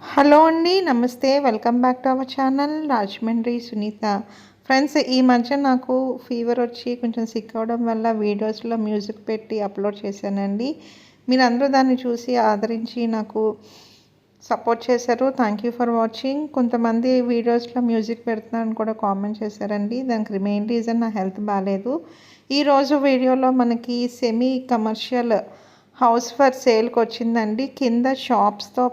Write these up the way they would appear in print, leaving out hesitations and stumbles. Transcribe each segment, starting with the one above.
Hello అండి. నమస్తే. Welcome back to our channel Rajahmundry Sunitha. Friends, ఈ మధ్య నాకు ఫీవర్ వచ్చి కొంచెం సిక్ అవ్వడం వల్ల వీడియోస్‌లో మ్యూజిక్ పెట్టి అప్‌లోడ్ చేశానండి. మీరందరూ దాన్ని చూసి ఆదరించి నాకు సపోర్ట్ చేశారు. Thank you for watching. కొంతమంది వీడియోస్‌లో మ్యూజిక్ పెడుతున్నారని కూడా కామెంట్ చేశారండి. దానికి మెయిన్ రీజన్ నా హెల్త్ బాలేదు. ఈరోజు వీడియోలో మనకి సెమీ కమర్షియల్ హౌస్ ఫర్ సేల్‌కొచ్చిందండి. కింద షాప్‌తో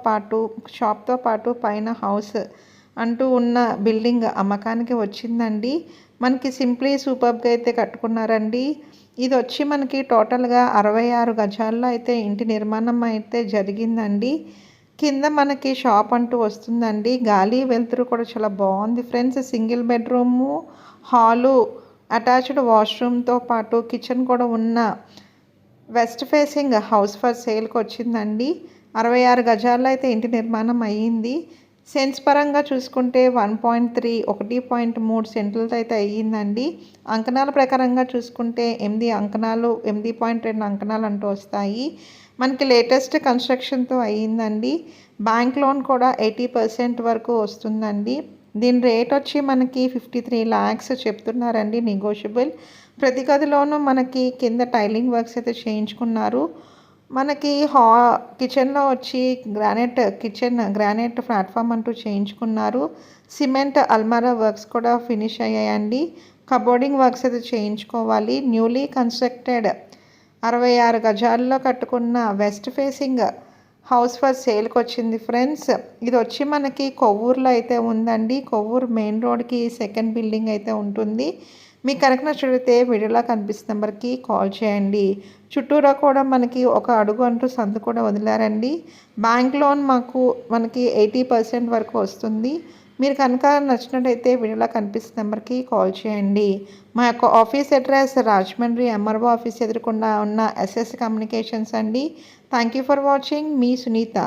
పాటు పైన హౌస్ అంటూ ఉన్న బిల్డింగ్ అమ్మకానికి వచ్చిందండి. మనకి సింప్లీ సూపర్బ్‌గా అయితే కట్టుకున్నారండి. ఇదొచ్చి మనకి టోటల్‌గా 66 గజాల్లో అయితే ఇంటి నిర్మాణం అయితే జరిగిందండి. కింద మనకి షాప్ అంటూ వస్తుందండి. గాలి, వెలుతురు కూడా చాలా బాగుంది friends. Single bedroom, hall, attached వాష్‌రూమ్‌తో పాటు కిచెన్ కూడా ఉన్న వెస్ట్ ఫేసింగ్ హౌస్ ఫర్ సేల్‌కి వచ్చిందండి. 66 గజాల్లో అయితే ఇంటి నిర్మాణం అయ్యింది. సెన్స్ పరంగా చూసుకుంటే 1.3 సెంట్లతో అయితే అయ్యిందండి. అంకణాల ప్రకారంగా చూసుకుంటే 8 అంకణాలు, 8.2 అంకణాలు అంటూ వస్తాయి. మనకి లేటెస్ట్ కన్స్ట్రక్షన్‌తో అయ్యిందండి. బ్యాంక్ లోన్ కూడా 80% వరకు వస్తుందండి. దీని రేట్ వచ్చి మనకి 53 lakhs చెప్తున్నారండి, నెగోషియబుల్. ప్రతి గదిలోనూ మనకి కింద టైలింగ్ వర్క్స్ అయితే చేయించుకున్నారు. మనకి కిచెన్లో వచ్చి గ్రానైట్ ప్లాట్ఫామ్ అంటూ చేయించుకున్నారు. సిమెంట్ అల్మారా వర్క్స్ కూడా ఫినిష్ అయ్యాయండి. కబోర్డింగ్ వర్క్స్ అయితే చేయించుకోవాలి. న్యూలీ కన్స్ట్రక్టెడ్ 66 గజాల్లో కట్టుకున్న వెస్ట్ ఫేసింగ్ హౌస్ ఫర్ సేల్కి వచ్చింది ఫ్రెండ్స్. ఇది వచ్చి మనకి కొవ్వూరులో అయితే ఉందండి. కొవ్వూరు మెయిన్ రోడ్కి సెకండ్ బిల్డింగ్ అయితే ఉంటుంది. మీకు కనుక నచ్చితే వీడియోలో కనిపిస్తున్న నెంబర్కి కాల్ చేయండి. చుట్టూరా కూడా మనకి ఒక అడుగు అంటూ సందు కూడా వదిలారండి. బ్యాంక్ లోన్ మనకి 80% వరకు వస్తుంది. మీరు కనుక నచ్చినట్టయితే వీడియోలో కనిపిస్తున్న నెంబర్కి కాల్ చేయండి. మా యొక్క office address Rajahmundry MRO office ఎదురుకుండా ఉన్న ఎస్ఎస్ కమ్యూనికేషన్స్ అండి. Thank you for watching. మీ సునీత.